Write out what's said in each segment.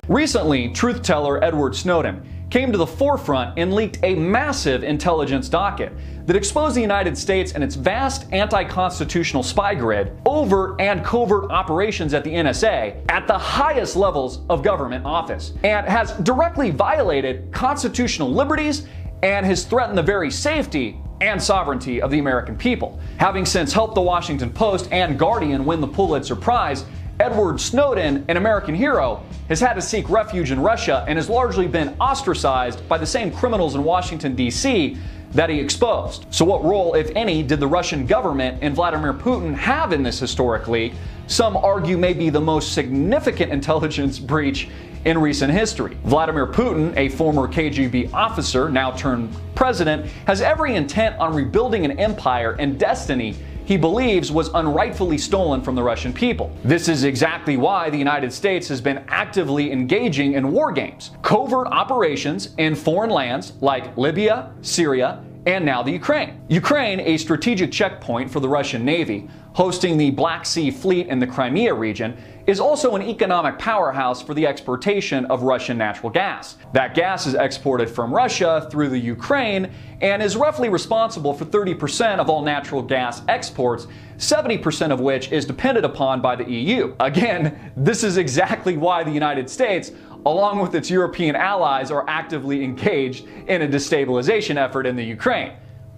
Recently, truth teller Edward Snowden came to the forefront and leaked a massive intelligence docket that exposed the United States and its vast anti-constitutional spy grid, overt and covert operations at the NSA at the highest levels of government office, and has directly violated constitutional liberties and has threatened the very safety and sovereignty of the American people. Having since helped the Washington Post and Guardian win the Pulitzer Prize, Edward Snowden, an American hero, has had to seek refuge in Russia and has largely been ostracized by the same criminals in Washington, D.C. that he exposed. So what role, if any, did the Russian government and Vladimir Putin have in this historic leak? Some argue may be the most significant intelligence breach in recent history. Vladimir Putin, a former KGB officer, now turned president, has every intent on rebuilding an empire and destiny he believes was unrightfully stolen from the Russian people. This is exactly why the United States has been actively engaging in war games, covert operations in foreign lands like Libya, Syria, and now the Ukraine. Ukraine, a strategic checkpoint for the Russian Navy, hosting the Black Sea Fleet in the Crimea region, is also an economic powerhouse for the exportation of Russian natural gas. That gas is exported from Russia through the Ukraine and is roughly responsible for 30% of all natural gas exports, 70% of which is depended upon by the EU. Again, this is exactly why the United States, along with its European allies, are actively engaged in a destabilization effort in the Ukraine.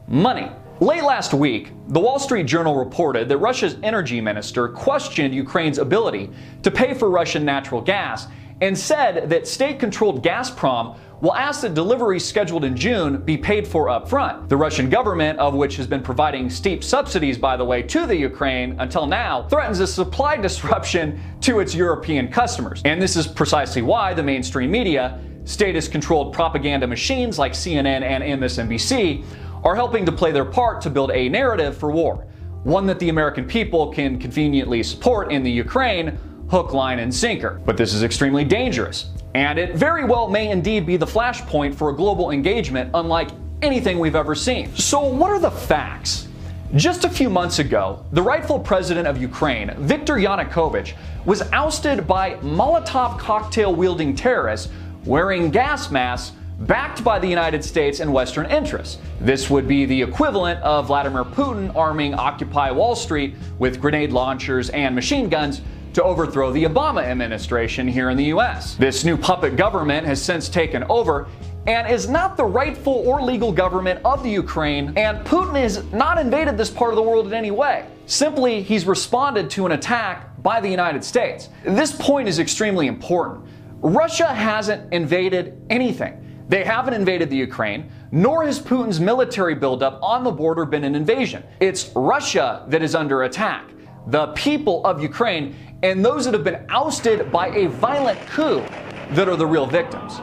Money. Late last week, the Wall Street Journal reported that Russia's energy minister questioned Ukraine's ability to pay for Russian natural gas and said that state-controlled Gazprom will ask that deliveries scheduled in June be paid for up front. The Russian government, of which has been providing steep subsidies, by the way, to the Ukraine until now, threatens a supply disruption to its European customers. And this is precisely why the mainstream media, statist-controlled propaganda machines like CNN and MSNBC, are helping to play their part to build a narrative for war, one that the American people can conveniently support in the Ukraine, hook, line, and sinker. But this is extremely dangerous, and it very well may indeed be the flashpoint for a global engagement unlike anything we've ever seen. So what are the facts? Just a few months ago, the rightful president of Ukraine, Viktor Yanukovych, was ousted by Molotov cocktail-wielding terrorists wearing gas masks backed by the United States and Western interests. This would be the equivalent of Vladimir Putin arming Occupy Wall Street with grenade launchers and machine guns to overthrow the Obama administration here in the US. This new puppet government has since taken over and is not the rightful or legal government of the Ukraine, and Putin has not invaded this part of the world in any way. Simply, he's responded to an attack by the United States. This point is extremely important. Russia hasn't invaded anything. They haven't invaded the Ukraine, nor has Putin's military buildup on the border been an invasion. It's Russia that is under attack, the people of Ukraine, and those that have been ousted by a violent coup that are the real victims.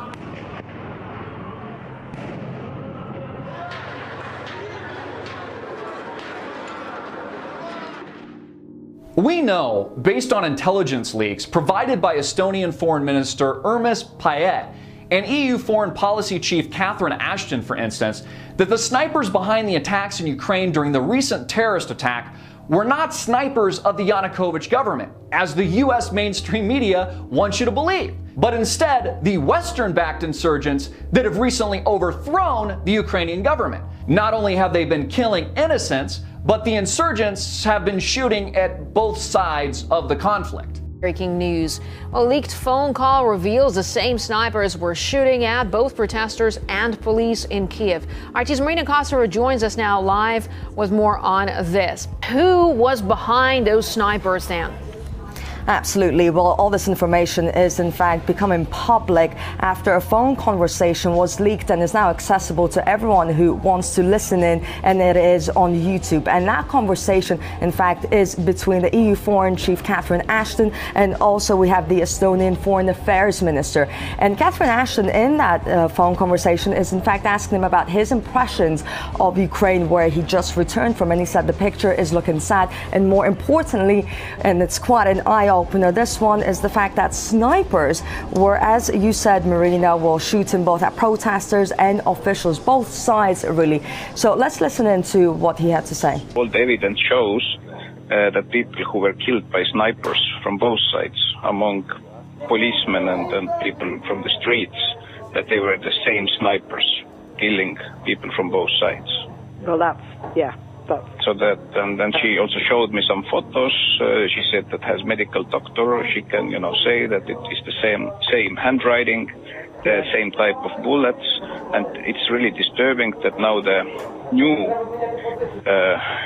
We know, based on intelligence leaks provided by Estonian Foreign Minister Urmas Paet and EU Foreign Policy Chief Catherine Ashton, for instance, that the snipers behind the attacks in Ukraine during the recent terrorist attack were not snipers of the Yanukovych government, as the US mainstream media wants you to believe, but instead the Western-backed insurgents that have recently overthrown the Ukrainian government. Not only have they been killing innocents, but the insurgents have been shooting at both sides of the conflict. Breaking news. A leaked phone call reveals the same snipers were shooting at both protesters and police in Kiev. RT's Marina Kossova joins us now live with more on this. Who was behind those snipers, Dan? Absolutely. Well, all this information is in fact becoming public after a phone conversation was leaked and is now accessible to everyone who wants to listen in, and it is on YouTube. And that conversation, in fact, is between the EU Foreign Chief Catherine Ashton and also we have the Estonian Foreign Affairs Minister. And Catherine Ashton in that phone conversation is in fact asking him about his impressions of Ukraine, where he just returned from, and he said the picture is looking sad, and more importantly, and it's quite an eye-opener, this one is the fact that snipers were, as you said, Marina, were shooting both at protesters and officials, both sides really. So let's listen in to what he had to say. All the evidence shows that people who were killed by snipers from both sides, among policemen and people from the streets, that they were the same snipers killing people from both sides. Well, So that, and then she also showed me some photos. She said that as medical doctor, she can, say that it is the same handwriting, the same type of bullets, and it's really disturbing that now the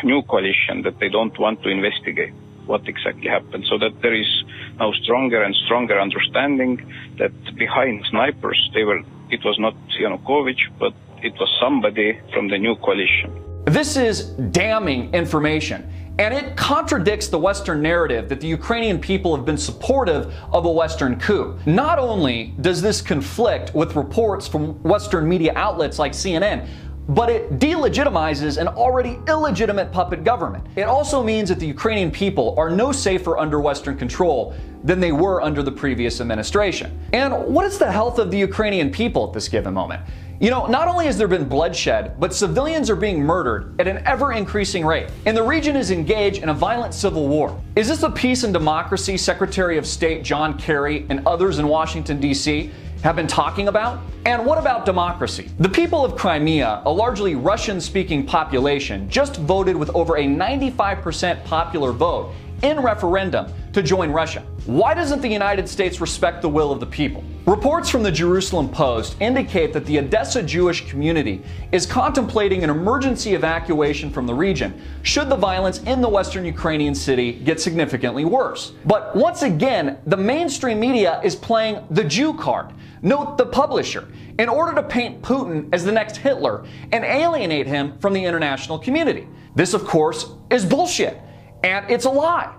new coalition, that they don't want to investigate what exactly happened, so that there is now stronger and stronger understanding that behind snipers, it was not Yanukovych, but it was somebody from the new coalition. This is damning information, and it contradicts the Western narrative that the Ukrainian people have been supportive of a Western coup. Not only does this conflict with reports from Western media outlets like CNN, but it delegitimizes an already illegitimate puppet government. It also means that the Ukrainian people are no safer under Western control than they were under the previous administration. And what is the health of the Ukrainian people at this given moment? Not only has there been bloodshed, but civilians are being murdered at an ever-increasing rate, and the region is engaged in a violent civil war. Is this the peace and democracy Secretary of State John Kerry and others in Washington, D.C. have been talking about? And what about democracy? The people of Crimea, a largely Russian-speaking population, just voted with over a 95% popular vote in referendum to join Russia. Why doesn't the United States respect the will of the people? Reports from the Jerusalem Post indicate that the Odessa Jewish community is contemplating an emergency evacuation from the region should the violence in the western Ukrainian city get significantly worse. But once again, the mainstream media is playing the Jew card. Note the publisher, in order to paint Putin as the next Hitler and alienate him from the international community. This, of course, is bullshit, and it's a lie.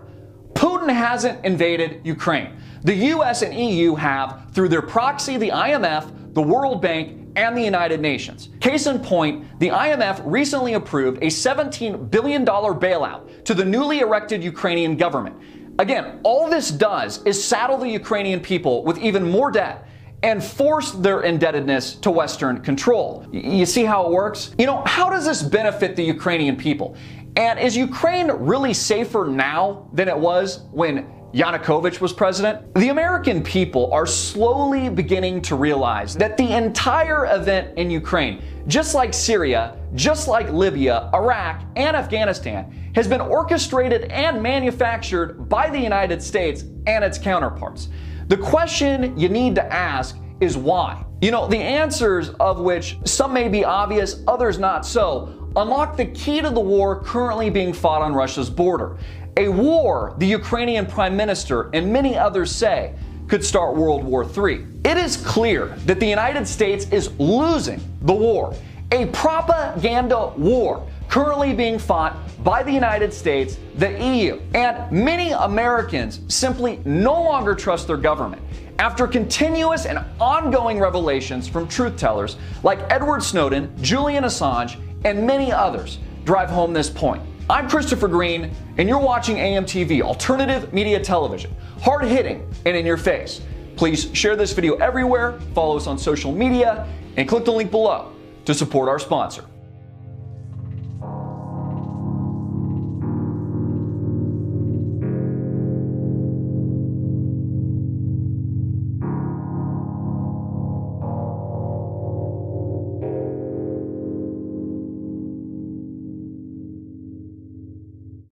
Putin hasn't invaded Ukraine. The US and EU have through their proxy, the IMF, the World Bank, and the United Nations. Case in point, the IMF recently approved a $17 billion bailout to the newly elected Ukrainian government. Again, all this does is saddle the Ukrainian people with even more debt and force their indebtedness to Western control. You see how it works? How does this benefit the Ukrainian people? And is Ukraine really safer now than it was when Yanukovych was president? The American people are slowly beginning to realize that the entire event in Ukraine, just like Syria, just like Libya, Iraq, and Afghanistan, has been orchestrated and manufactured by the United States and its counterparts. The question you need to ask is why? The answers of which some may be obvious, others not so, unlock the key to the war currently being fought on Russia's border. A war the Ukrainian Prime Minister and many others say could start World War III. It is clear that the United States is losing the war. A propaganda war currently being fought by the United States, the EU, and many Americans simply no longer trust their government after continuous and ongoing revelations from truth tellers like Edward Snowden, Julian Assange, and many others drive home this point. I'm Christopher Green, and you're watching AMTV, alternative media television, hard-hitting and in your face. Please share this video everywhere, follow us on social media, and click the link below to support our sponsor.